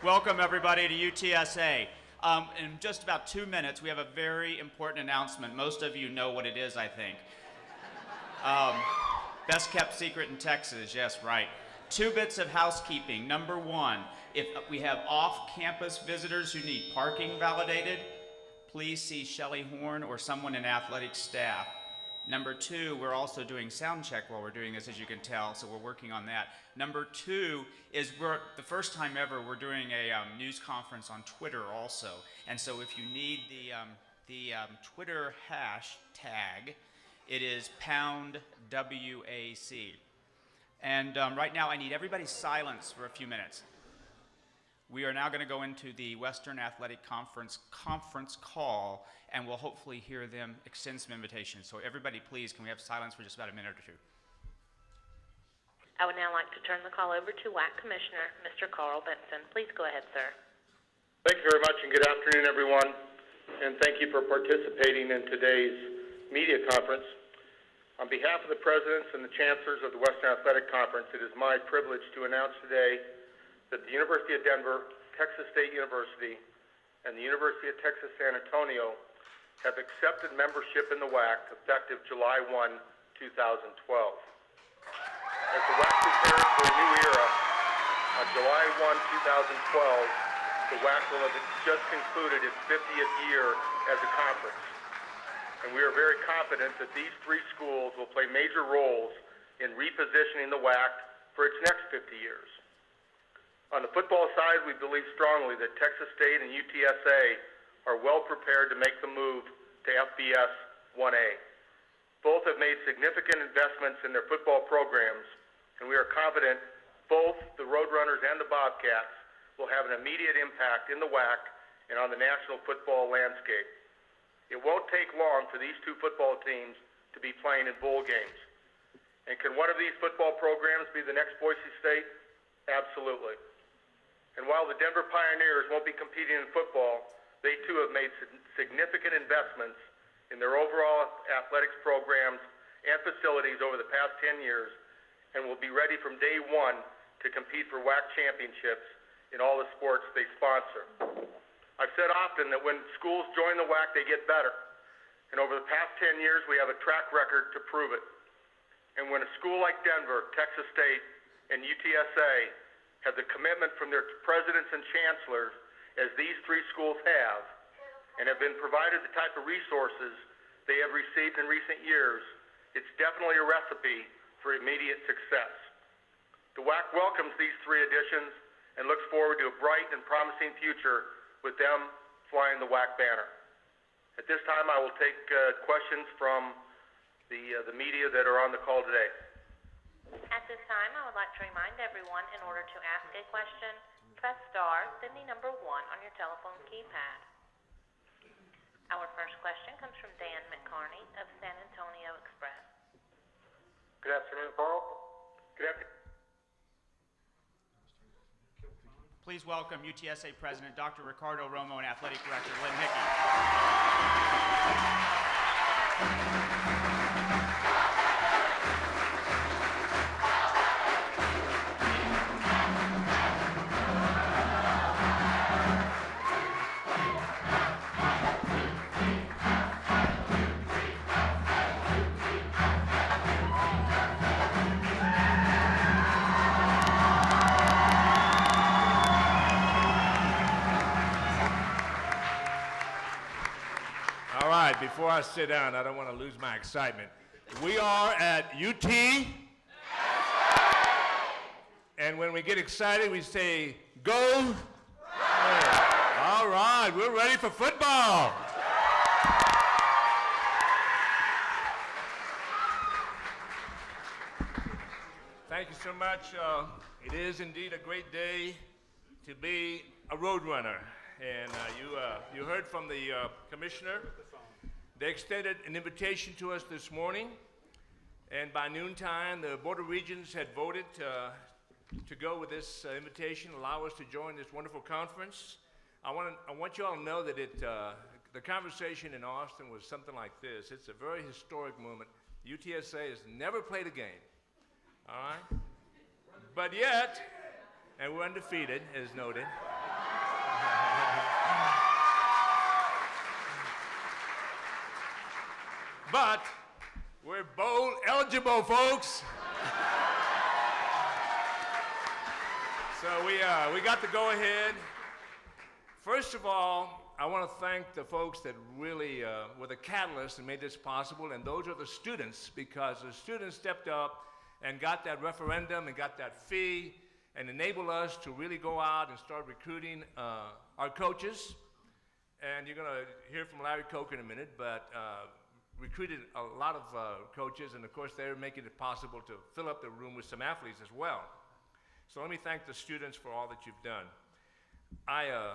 Welcome everybody to UTSA. In just about 2 minutes, we have a very important announcement. Most of you know what it is, I think. Best kept secret in Texas, yes, right. 2 bits of housekeeping. Number 1, if we have off-campus visitors who need parking validated, please see Shelley Horn or someone in athletic staff. Number 2, we're also doing sound check while we're doing this, as you can tell, so we're working on that. Number 2 is the first time ever we're doing a news conference on Twitter also. And so if you need the Twitter hashtag, it is #WAC. And right now I need everybody's silence for a few minutes. We are now going to go into the Western Athletic Conference call, and we'll hopefully hear them extend some invitations. So everybody, please, can we have silence for just about a minute or two? I would now like to turn the call over to WAC Commissioner, Mr. Carl Benson. Please go ahead, sir. Thank you very much, and good afternoon, everyone. And thank you for participating in today's media conference. On behalf of the presidents and the chancellors of the Western Athletic Conference, it is my privilege to announce today that the University of Denver, Texas State University, and the University of Texas San Antonio have accepted membership in the WAC effective July 1, 2012. As the WAC prepares for a new era, on July 1, 2012, the WAC will have just concluded its 50th year as a conference. And we are very confident that these 3 schools will play major roles in repositioning the WAC for its next 50 years. On the football side, we believe strongly that Texas State and UTSA are well prepared to make the move to FBS 1A. Both have made significant investments in their football programs, and we are confident both the Roadrunners and the Bobcats will have an immediate impact in the WAC and on the national football landscape. It won't take long for these 2 football teams to be playing in bowl games. And can one of these football programs be the next Boise State? Absolutely. And while the Denver Pioneers won't be competing in football, they too have made significant investments in their overall athletics programs and facilities over the past 10 years and will be ready from day 1 to compete for WAC championships in all the sports they sponsor. I've said often that when schools join the WAC, they get better. And over the past 10 years, we have a track record to prove it. And when a school like Denver, Texas State, and UTSA have the commitment from their presidents and chancellors, as these 3 schools have, and have been provided the type of resources they have received in recent years, it's definitely a recipe for immediate success. The WAC welcomes these 3 additions and looks forward to a bright and promising future with them flying the WAC banner. At this time, I will take questions from the media that are on the call today. At this time, I would like to remind everyone, in order to ask a question, press star, then the number 1 on your telephone keypad. Our first question comes from Dan McCarney of San Antonio Express. Good afternoon, Carl. Good afternoon. Please welcome UTSA President Dr. Ricardo Romo and Athletic Director Lynn Hickey. Before I sit down, I don't want to lose my excitement. We are at UT, and when we get excited, we say, go. All right, we're ready for football. Thank you so much. It is indeed a great day to be a Roadrunner. And you heard from the commissioner. They extended an invitation to us this morning, and by noontime, the Board of Regents had voted to go with this invitation, allow us to join this wonderful conference. I want you all to know that the conversation in Austin was something like this. It's a very historic moment. UTSA has never played a game, all right? But yet, and we're undefeated, as noted. But we're bowl eligible, folks. So we got the go ahead. First of all, I want to thank the folks that really were the catalyst and made this possible, and those are the students, because the students stepped up and got that referendum and got that fee and enabled us to really go out and start recruiting our coaches. And you're going to hear from Larry Coker in a minute, but recruited a lot of coaches, and of course they're making it possible to fill up the room with some athletes as well. So let me thank the students for all that you've done. I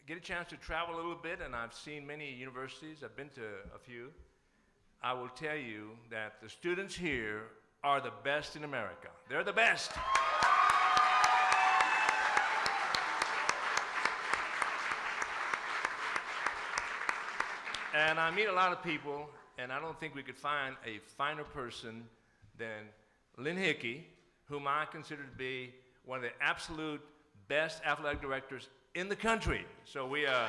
get a chance to travel a little bit, and I've seen many universities. I've been to a few. I will tell you that the students here are the best in America. They're the best. And I meet a lot of people, and I don't think we could find a finer person than Lynn Hickey, whom I consider to be one of the absolute best athletic directors in the country. So we, as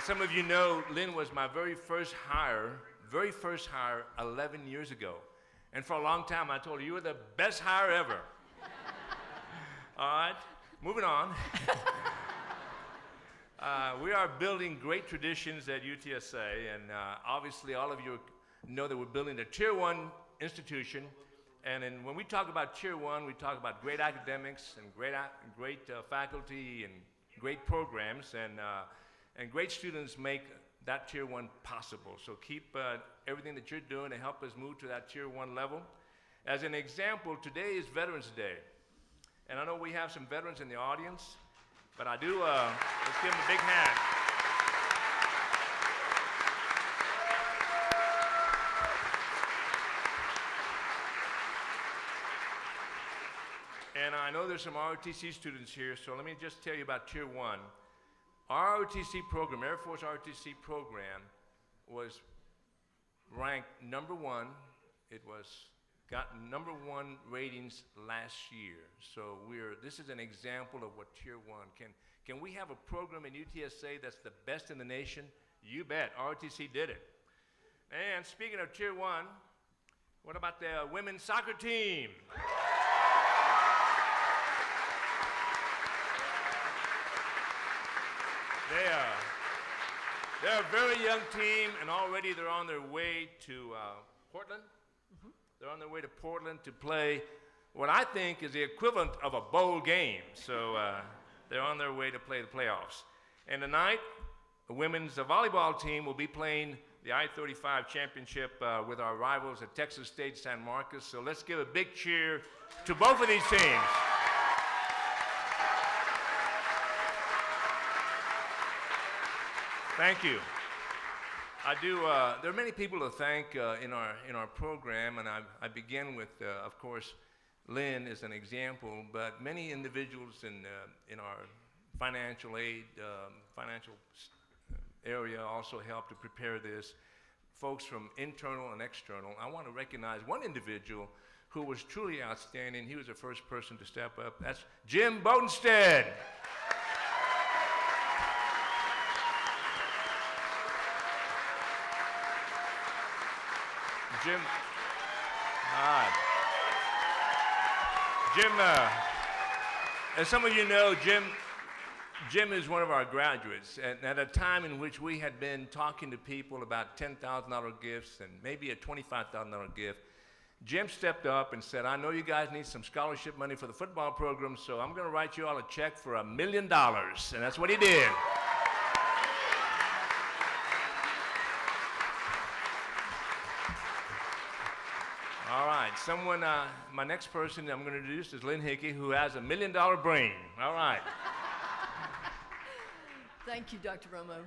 some of you know, Lynn was my very first hire 11 years ago. And for a long time, I told her, you were the best hire ever. All right, moving on. We are building great traditions at UTSA, and obviously all of you know that we're building a Tier 1 institution. And when we talk about Tier 1, we talk about great academics and great faculty and great programs, and great students make that Tier 1 possible. So keep everything that you're doing to help us move to that Tier 1 level. As an example, today is Veterans Day. And I know we have some veterans in the audience, but I do, let's give them a big hand. And I know there's some ROTC students here, so let me just tell you about Tier 1. Our ROTC program, Air Force ROTC program, was ranked #1. It got #1 ratings last year. So this is an example of what Tier 1 can we have a program in UTSA that's the best in the nation? You bet, ROTC did it. And speaking of Tier 1, what about the women's soccer team? They're a very young team, and already they're on their way to Portland. They're on their way to Portland to play what I think is the equivalent of a bowl game. So they're on their way to play the playoffs. And tonight, the women's volleyball team will be playing the I-35 championship with our rivals at Texas State San Marcos. So let's give a big cheer to both of these teams. Thank you. I do. There are many people to thank in our program, and I begin with, of course, Lynn is an example, but many individuals in our financial aid, financial area also help to prepare this. Folks from internal and external. I want to recognize one individual who was truly outstanding. He was the first person to step up. That's Jim Bodenstead. Jim, as some of you know, Jim is one of our graduates, and at a time in which we had been talking to people about $10,000 gifts and maybe a $25,000 gift, Jim stepped up and said, I know you guys need some scholarship money for the football program, so I'm going to write you all a check for $1 million, and that's what he did. All right, my next person I'm going to introduce is Lynn Hickey, who has $1 million brain. All right. Thank you, Dr. Romo.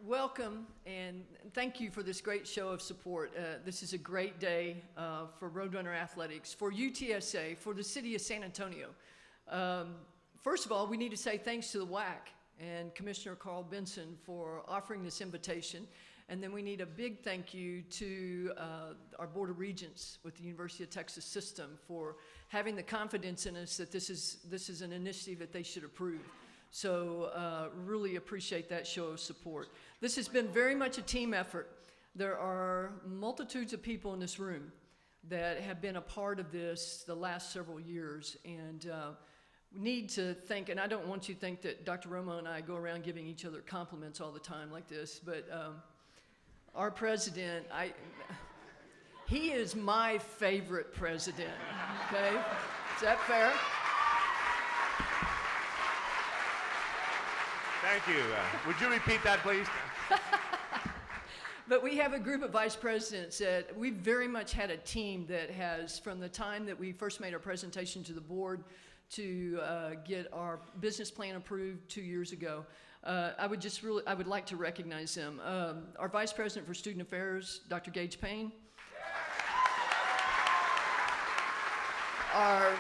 Welcome, and thank you for this great show of support. This is a great day for Roadrunner Athletics, for UTSA, for the city of San Antonio. First of all, we need to say thanks to the WAC and Commissioner Carl Benson for offering this invitation. And then we need a big thank you to our Board of Regents with the University of Texas System for having the confidence in us that this is an initiative that they should approve. So really appreciate that show of support. This has been very much a team effort. There are multitudes of people in this room that have been a part of this the last several years, and we need to thank, and I don't want you to think that Dr. Romo and I go around giving each other compliments all the time like this, but our president, he is my favorite president, okay? Is that fair? Thank you. Would you repeat that, please? But we have a group of vice presidents that we've very much had a team that has, from the time that we first made our presentation to the board to get our business plan approved 2 years ago, I would like to recognize them. Our Vice President for Student Affairs, Dr. Gage Payne. Our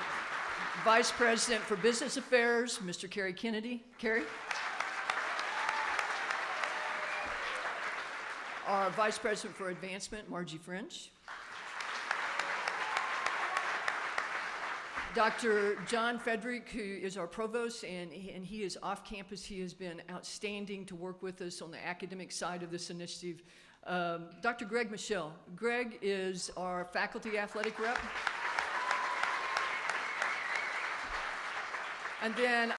Vice President for Business Affairs, Mr. Kerry Kennedy. Kerry. Our Vice President for Advancement, Margie French. Dr. John Frederick, who is our provost, and he is off campus. He has been outstanding to work with us on the academic side of this initiative. Dr. Greg Michelle. Greg is our faculty athletic rep. And then